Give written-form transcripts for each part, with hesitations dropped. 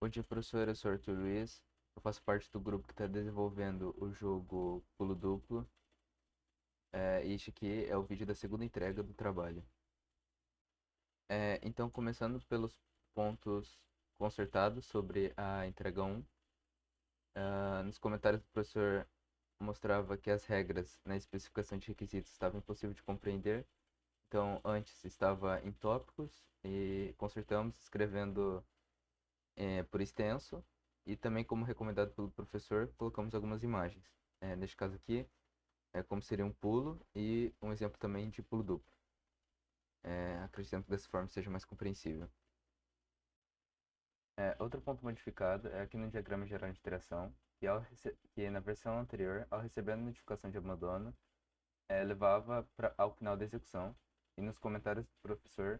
Bom dia, professor. Eu sou Arthur Luiz. Eu faço parte do grupo que está desenvolvendo o jogo Pulo Duplo. E este aqui é o vídeo da segunda entrega do trabalho. Então, começando pelos pontos consertados sobre a entrega 1. Nos comentários do professor mostrava que as regras na especificação de requisitos estavam impossível de compreender. Então, antes estava em tópicos e consertamos escrevendo por extenso, e também, como recomendado pelo professor, colocamos algumas imagens. Neste caso aqui, é como seria um pulo e um exemplo também de pulo duplo. Acreditando que dessa forma seja mais compreensível. Outro ponto modificado é aqui no diagrama geral de interação, que na versão anterior, ao receber a notificação de abandono, levava ao final da execução, e nos comentários do professor,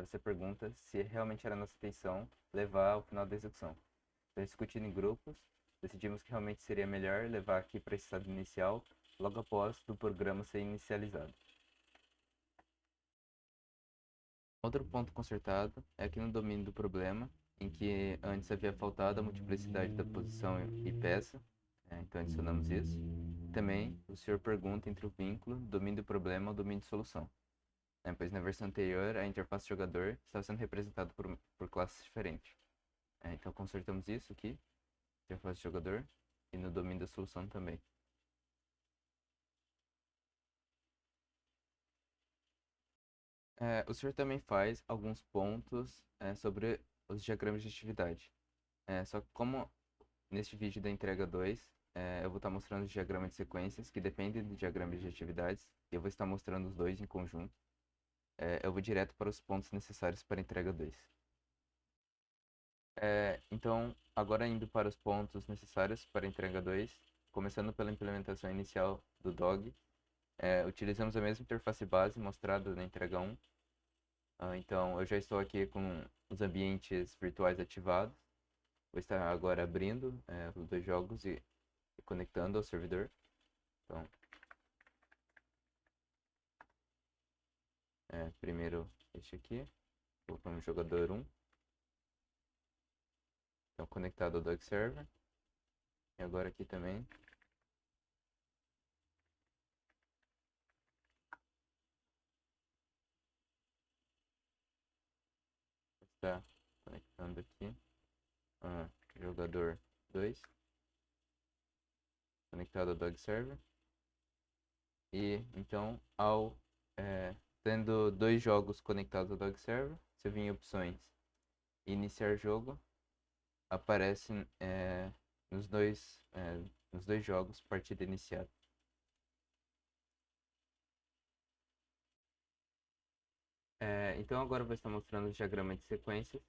você pergunta se realmente era nossa intenção levar ao final da execução. Então, discutindo em grupos, decidimos que realmente seria melhor levar aqui para esse estado inicial logo após o programa ser inicializado. Outro ponto consertado é aqui no domínio do problema, em que antes havia faltado a multiplicidade da posição e peça, então adicionamos isso. Também o senhor pergunta entre o vínculo, domínio do problema ou domínio de solução, pois na versão anterior a interface jogador estava sendo representada por classes diferentes. Então consertamos isso aqui, interface jogador, e no domínio da solução também. O senhor também faz alguns pontos sobre os diagramas de atividade. Só que como neste vídeo da entrega 2, eu vou estar mostrando os diagramas de sequências que dependem do diagrama de atividades, e eu vou estar mostrando os dois em conjunto. Eu vou direto para os pontos necessários para a entrega 2. Então, agora indo para os pontos necessários para a entrega 2, começando pela implementação inicial do DOG, utilizamos a mesma interface base mostrada na entrega 1. Então, eu já estou aqui com os ambientes virtuais ativados. Vou estar agora abrindo os dois jogos e conectando ao servidor. Então, primeiro este aqui. Colocamos jogador 1. Então, conectado ao Dog Server. E agora aqui também. Está conectando aqui. Jogador 2. Conectado ao Dog Server. E então, tendo dois jogos conectados ao Dog Server, você vem em opções iniciar jogo, aparece nos dois jogos partida iniciada. Então agora eu vou estar mostrando o diagrama de sequências,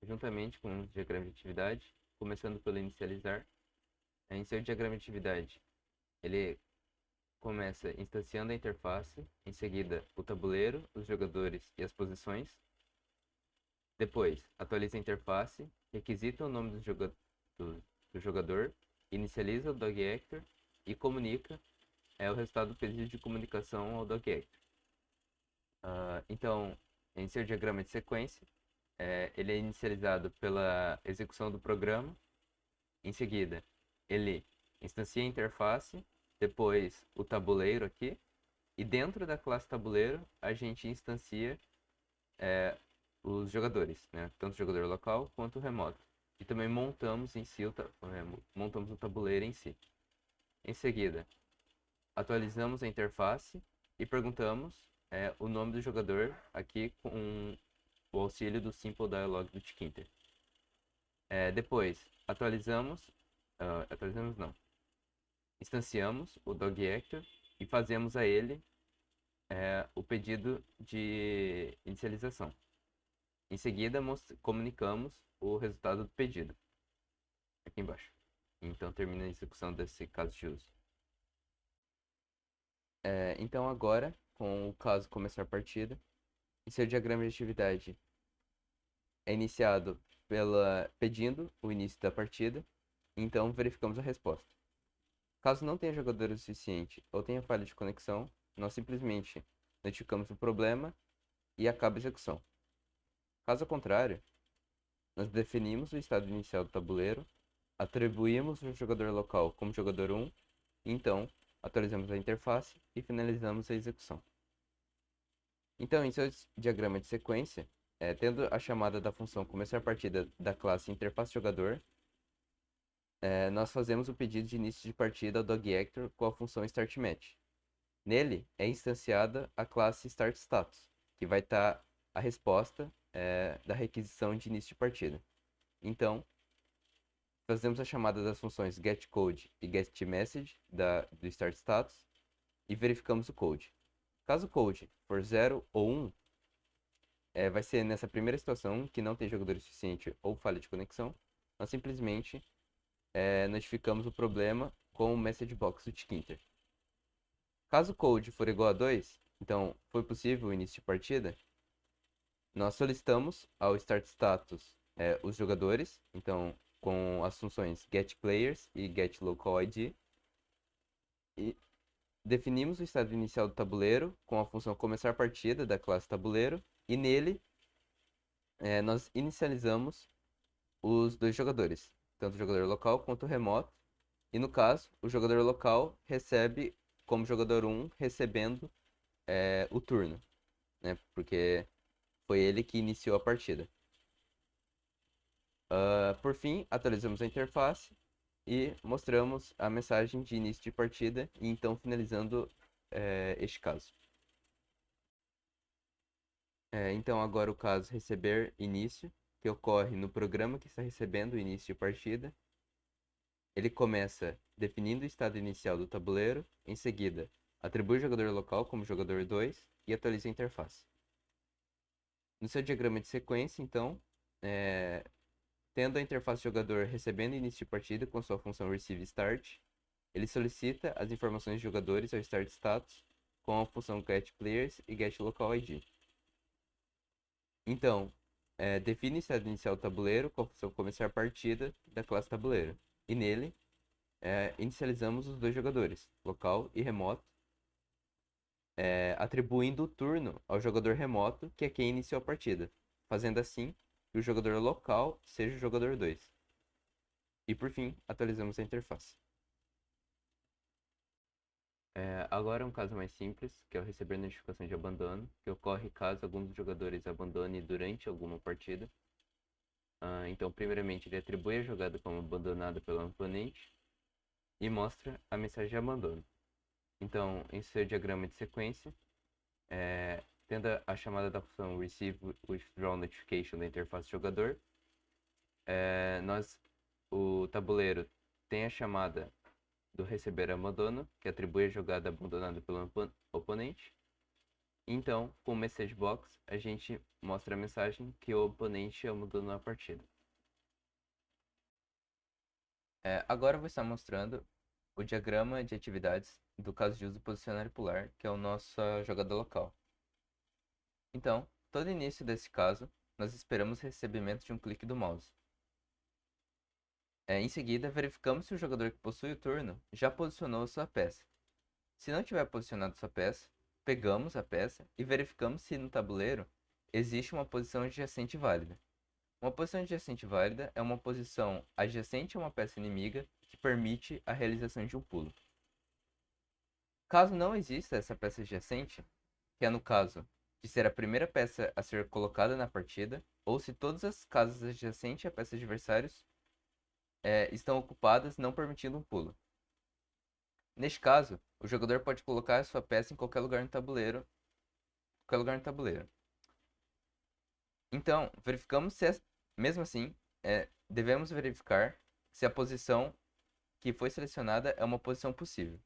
juntamente com o diagrama de atividade, começando pelo inicializar. Em seu diagrama de atividade, ele começa instanciando a interface, em seguida o tabuleiro, os jogadores e as posições. Depois, atualiza a interface, requisita o nome do jogador, inicializa o dog actor e comunica o resultado do pedido de comunicação ao dog actor. Então, em seu diagrama de sequência, ele é inicializado pela execução do programa. Em seguida, ele instancia a interface, depois o tabuleiro aqui, e dentro da classe tabuleiro a gente instancia os jogadores, né? Tanto o jogador local quanto o remoto. E também montamos em si montamos o tabuleiro em si. Em seguida, atualizamos a interface e perguntamos o nome do jogador aqui com o auxílio do Simple Dialog do Tkinter. Depois, atualizamos não, instanciamos o Dog Actor e fazemos a ele o pedido de inicialização. Em seguida, comunicamos o resultado do pedido, aqui embaixo. Então, termina a execução desse caso de uso. Então, agora, com o caso começar a partida, em seu diagrama de atividade é iniciado pedindo o início da partida, então verificamos a resposta. Caso não tenha jogador o suficiente ou tenha falha de conexão, nós simplesmente notificamos o problema e acaba a execução. Caso contrário, Nós definimos o estado inicial do tabuleiro, atribuímos o jogador local como jogador 1, então atualizamos a interface e finalizamos a execução. Então, em seu diagrama de sequência, tendo a chamada da função começar partida da classe interface jogador, nós fazemos o pedido de início de partida ao dogActor com a função startMatch. Nele é instanciada a classe startStatus, que vai estar a resposta da requisição de início de partida. Então, fazemos a chamada das funções getCode e getMessage do startStatus e verificamos o code. Caso o code for 0 ou 1, vai ser nessa primeira situação que não tem jogador suficiente ou falha de conexão, nós simplesmente notificamos o problema com o message box do Tkinter. Caso o code for igual a 2, então foi possível o início de partida, nós solicitamos ao startStatus os jogadores, então com as funções getPlayers e getLocalID, e definimos o estado inicial do tabuleiro com a função começar partida da classe tabuleiro, e nele nós inicializamos os dois jogadores, tanto o jogador local quanto o remoto, e no caso, o jogador local recebe como jogador 1, recebendo o turno, né? Porque foi ele que iniciou a partida. Por fim, atualizamos a interface e mostramos a mensagem de início de partida, e então finalizando este caso. Então agora o caso receber início, que ocorre no programa que está recebendo o início de partida. Ele começa definindo o estado inicial do tabuleiro, em seguida atribui o jogador local como jogador 2 e atualiza a interface. No seu diagrama de sequência, então, tendo a interface jogador recebendo início de partida com sua função receiveStart, ele solicita as informações de jogadores ao startStatus com a função getPlayers e getLocalID. Então, define o estado inicial do tabuleiro com a função começar partida da classe tabuleiro. E nele, inicializamos os dois jogadores, local e remoto, atribuindo o turno ao jogador remoto, que é quem iniciou a partida, fazendo assim que o jogador local seja o jogador 2. E por fim, atualizamos a interface. Agora um caso mais simples, que é o receber notificação de abandono, que ocorre caso algum dos jogadores abandone durante alguma partida. Então, primeiramente, ele atribui a jogada como abandonada pelo oponente e mostra a mensagem de abandono. Então, em seu diagrama de sequência, tendo a chamada da função receive withdraw notification da interface jogador, o tabuleiro tem a chamada do receber abandono, que atribui a jogada abandonada pelo oponente. Então, com o message box, a gente mostra a mensagem que o oponente abandonou a partida. Agora eu vou estar mostrando o diagrama de atividades do caso de uso posicionário pular, que é a nossa jogada local. Então, todo início desse caso, nós esperamos o recebimento de um clique do mouse. Em seguida, verificamos se o jogador que possui o turno já posicionou sua peça. Se não tiver posicionado sua peça, pegamos a peça e verificamos se no tabuleiro existe uma posição adjacente válida. Uma posição adjacente válida é uma posição adjacente a uma peça inimiga que permite a realização de um pulo. Caso não exista essa peça adjacente, que é no caso de ser a primeira peça a ser colocada na partida, ou se todas as casas adjacentes a peças adversários estão ocupadas, não permitindo um pulo. Neste caso, o jogador pode colocar a sua peça em qualquer lugar no tabuleiro. Então, verificamos se, mesmo assim, devemos verificar se a posição que foi selecionada é uma posição possível.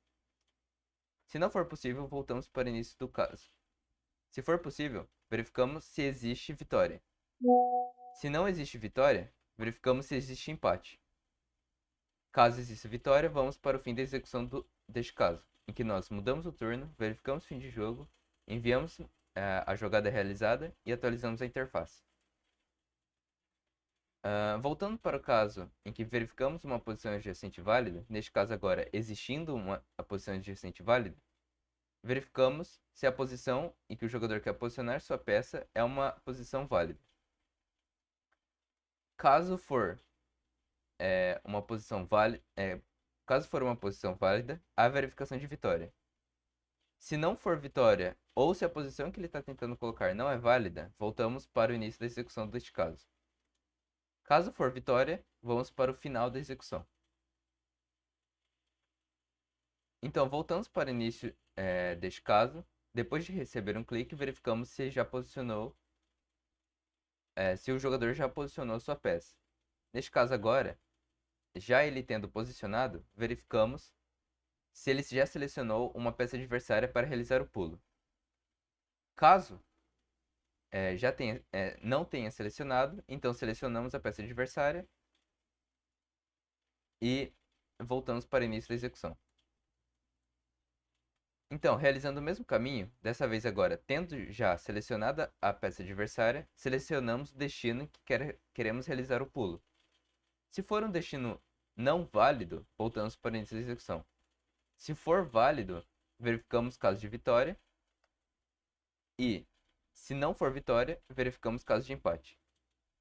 Se não for possível, voltamos para o início do caso. Se for possível, verificamos se existe vitória. Se não existe vitória, verificamos se existe empate. Caso exista vitória, vamos para o fim da execução deste caso, em que nós mudamos o turno, verificamos o fim de jogo, enviamos a jogada realizada e atualizamos a interface. Voltando para o caso em que verificamos uma posição adjacente válida, neste caso agora existindo a posição adjacente válida, verificamos se a posição em que o jogador quer posicionar sua peça é uma posição válida. Caso for uma posição válida, caso for uma posição válida, a verificação de vitória. Se não for vitória, ou se a posição que ele está tentando colocar não é válida, voltamos para o início da execução deste caso. Caso for vitória, vamos para o final da execução. Então, voltamos para o início deste caso. Depois de receber um clique, verificamos se já posicionou, se o jogador já posicionou sua peça. Neste caso agora, já ele tendo posicionado, verificamos se ele já selecionou uma peça adversária para realizar o pulo. Caso não tenha selecionado, então selecionamos a peça adversária e voltamos para o início da execução. Então, realizando o mesmo caminho, dessa vez agora, tendo já selecionada a peça adversária, selecionamos o destino que queremos realizar o pulo. Se for um destino não válido, voltamos para o início da execução. Se for válido, verificamos caso de vitória e, se não for vitória, verificamos caso de empate.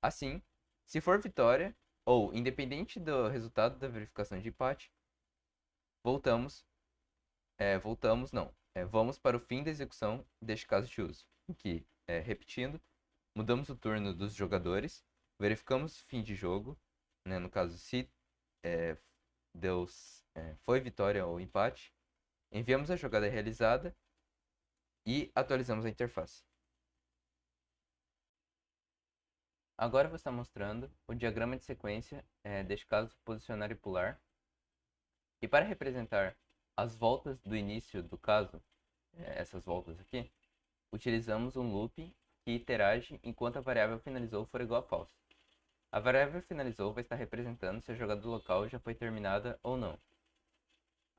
Assim, se for vitória, ou independente do resultado da verificação de empate, vamos para o fim da execução deste caso de uso, em que, repetindo, mudamos o turno dos jogadores, verificamos fim de jogo, né, no caso se é, foi vitória ou empate, enviamos a jogada realizada e atualizamos a interface. Agora você está mostrando o diagrama de sequência deste caso posicionar e pular. E para representar as voltas do início do caso, essas voltas aqui, utilizamos um loop que interage enquanto a variável finalizou for igual a false. A variável finalizou vai estar representando se a jogada local já foi terminada ou não.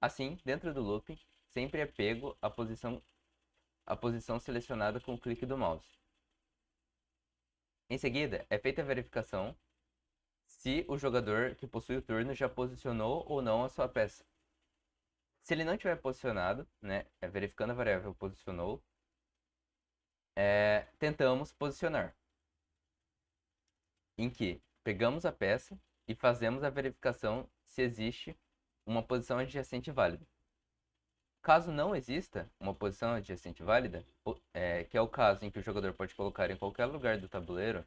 Assim, dentro do loop, sempre é pego a posição selecionada com o clique do mouse. Em seguida, é feita a verificação se o jogador que possui o turno já posicionou ou não a sua peça. Se ele não tiver posicionado, né, verificando a variável posicionou, tentamos posicionar, em que pegamos a peça e fazemos a verificação se existe uma posição adjacente válida. Caso não exista uma posição adjacente válida, que é o caso em que o jogador pode colocar em qualquer lugar do tabuleiro,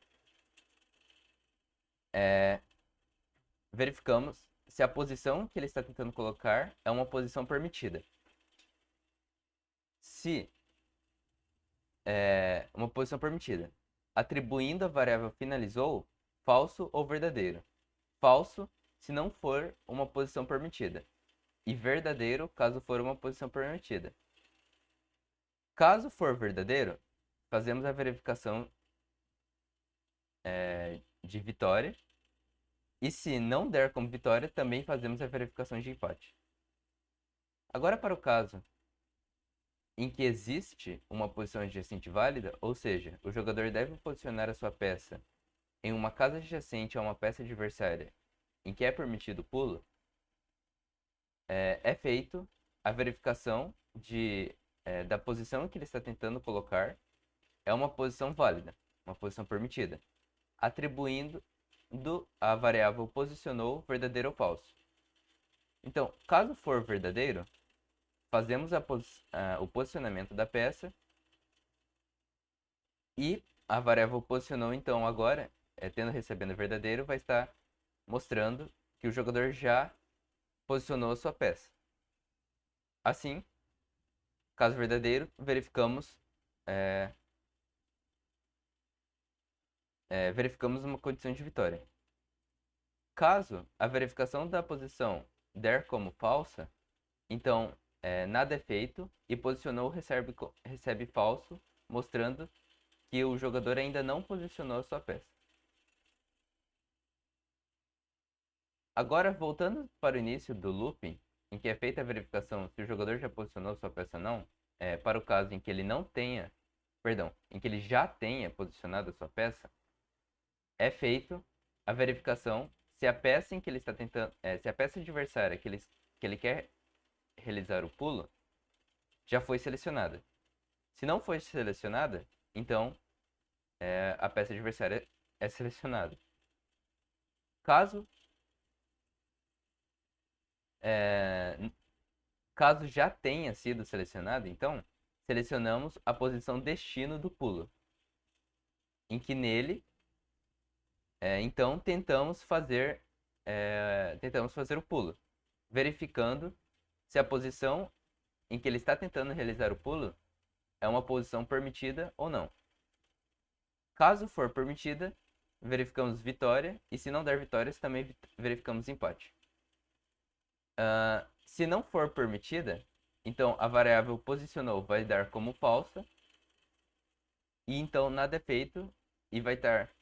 verificamos se a posição que ele está tentando colocar é uma posição permitida. Se uma posição permitida, atribuindo a variável finalizou falso ou verdadeiro. Falso se não for uma posição permitida e verdadeiro caso for uma posição permitida. Caso for verdadeiro, fazemos a verificação de vitória e se não der como vitória, também fazemos a verificação de empate. Agora para o caso em que existe uma posição adjacente válida, ou seja, o jogador deve posicionar a sua peça em uma casa adjacente a uma peça adversária em que é permitido o pulo, é feito a verificação da posição que ele está tentando colocar é uma posição válida, uma posição permitida, atribuindo a variável posicionou verdadeiro ou falso. Então, caso for verdadeiro, fazemos o posicionamento da peça e a variável posicionou, então, agora, recebendo verdadeiro, vai estar mostrando que o jogador já posicionou a sua peça. Assim, caso verdadeiro, verificamos uma condição de vitória. Caso a verificação da posição der como falsa, então nada é feito e posicionou recebe falso, mostrando que o jogador ainda não posicionou a sua peça. Agora, voltando para o início do looping, em que é feita a verificação se o jogador já posicionou sua peça ou não, para o caso em que ele não tenha, perdão, em que ele já tenha posicionado a sua peça, é feito a verificação se a peça em que ele está tentando, se a peça adversária que ele quer realizar o pulo já foi selecionada. Se não foi selecionada, então a peça adversária é selecionada. Caso, é, caso já tenha sido selecionado, então, selecionamos a posição destino do pulo, em que nele, então, tentamos fazer o pulo, verificando se a posição em que ele está tentando realizar o pulo é uma posição permitida ou não. Caso for permitida, verificamos vitória, e se não der vitória, também verificamos empate. Se não for permitida, então a variável posicionou vai dar como falsa, e então nada é feito, e vai estar.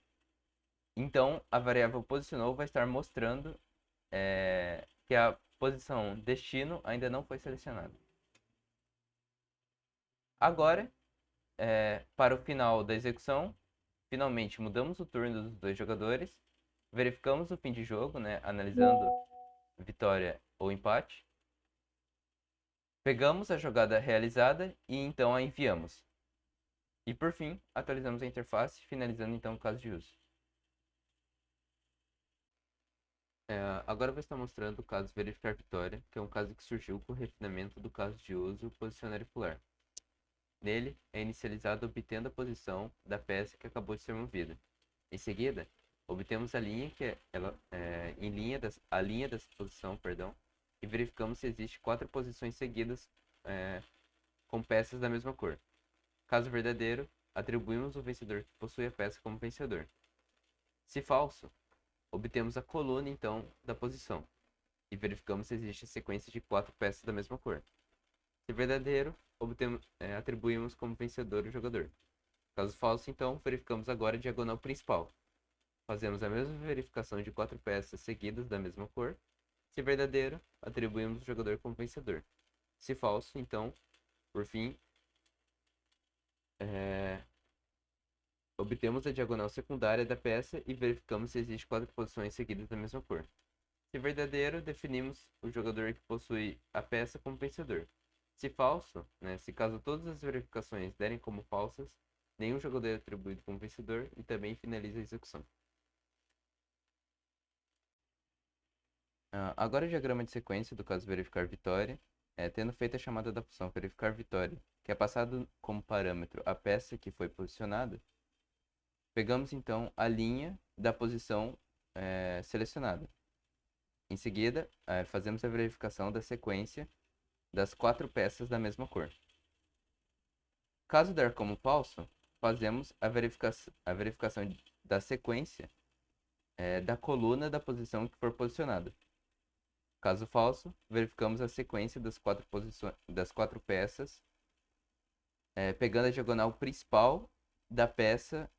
Então a variável posicionou vai estar mostrando que a posição destino ainda não foi selecionada. Agora, para o final da execução, finalmente mudamos o turno dos dois jogadores, verificamos o fim de jogo, né, analisando vitória ou empate, pegamos a jogada realizada e então a enviamos. E por fim, atualizamos a interface, finalizando então o caso de uso. Agora eu vou estar mostrando o caso verificar vitória, que é um caso que surgiu com o refinamento do caso de uso posicionário polar. Nele, é inicializado obtendo a posição da peça que acabou de ser movida. Em seguida, obtemos a linha a linha dessa posição, perdão, e verificamos se existe 4 posições seguidas com peças da mesma cor. Caso verdadeiro, atribuímos o vencedor que possui a peça como vencedor. Se falso, obtemos a coluna então da posição e verificamos se existe a sequência de 4 peças da mesma cor. Se verdadeiro, atribuímos como vencedor o jogador. Caso falso, então, verificamos agora a diagonal principal. Fazemos a mesma verificação de 4 peças seguidas da mesma cor. Se verdadeiro, atribuímos o jogador como vencedor. Se falso, então, por fim, obtemos a diagonal secundária da peça e verificamos se existe 4 posições seguidas da mesma cor. Se verdadeiro, definimos o jogador que possui a peça como vencedor. Se falso, né, se caso todas as verificações derem como falsas, nenhum jogador é atribuído como vencedor e também finaliza a execução. Agora o diagrama de sequência do caso verificar vitória, tendo feito a chamada da função verificar vitória, que é passado como parâmetro a peça que foi posicionada, pegamos então a linha da posição selecionada. Em seguida, fazemos a verificação da sequência das 4 peças da mesma cor. Caso der como falso, fazemos a verificação da sequência da coluna da posição que for posicionada. Caso falso, verificamos a sequência das 4 peças, pegando a diagonal principal da peça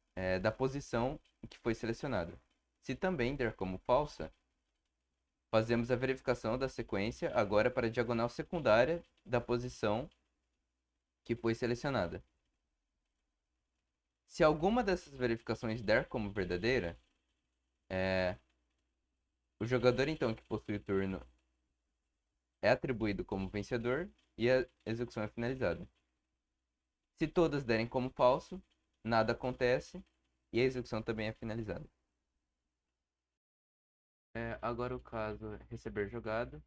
da posição que foi selecionada. Se também der como falsa, fazemos a verificação da sequência agora para a diagonal secundária da posição que foi selecionada. Se alguma dessas verificações der como verdadeira, o jogador então que possui o turno é atribuído como vencedor e a execução é finalizada. Se todas derem como falso, nada acontece e a execução também é finalizada. Agora o caso é receber jogada.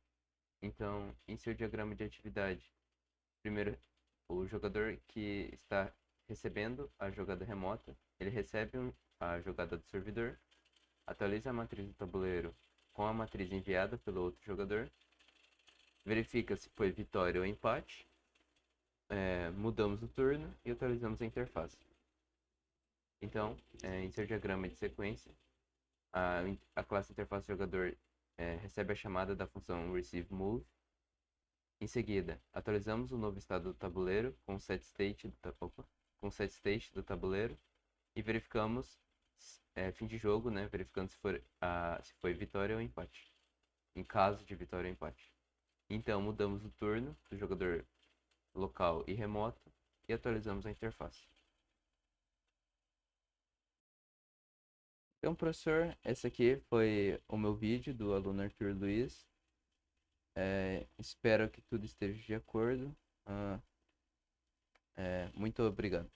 Então, em seu diagrama de atividade, primeiro o jogador que está recebendo a jogada remota, ele recebe a jogada do servidor, atualiza a matriz do tabuleiro com a matriz enviada pelo outro jogador, verifica se foi vitória ou empate, mudamos o turno e atualizamos a interface. Então, em seu diagrama de sequência, a classe interface jogador recebe a chamada da função receiveMove. Em seguida, atualizamos o novo estado do tabuleiro com o setState do tabuleiro e verificamos fim de jogo, né, verificando se foi vitória ou empate, em caso de vitória ou empate. Então, mudamos o turno do jogador local e remoto e atualizamos a interface. Então, professor, esse aqui foi o meu vídeo do aluno Arthur Luiz. Espero que tudo esteja de acordo. Muito obrigado.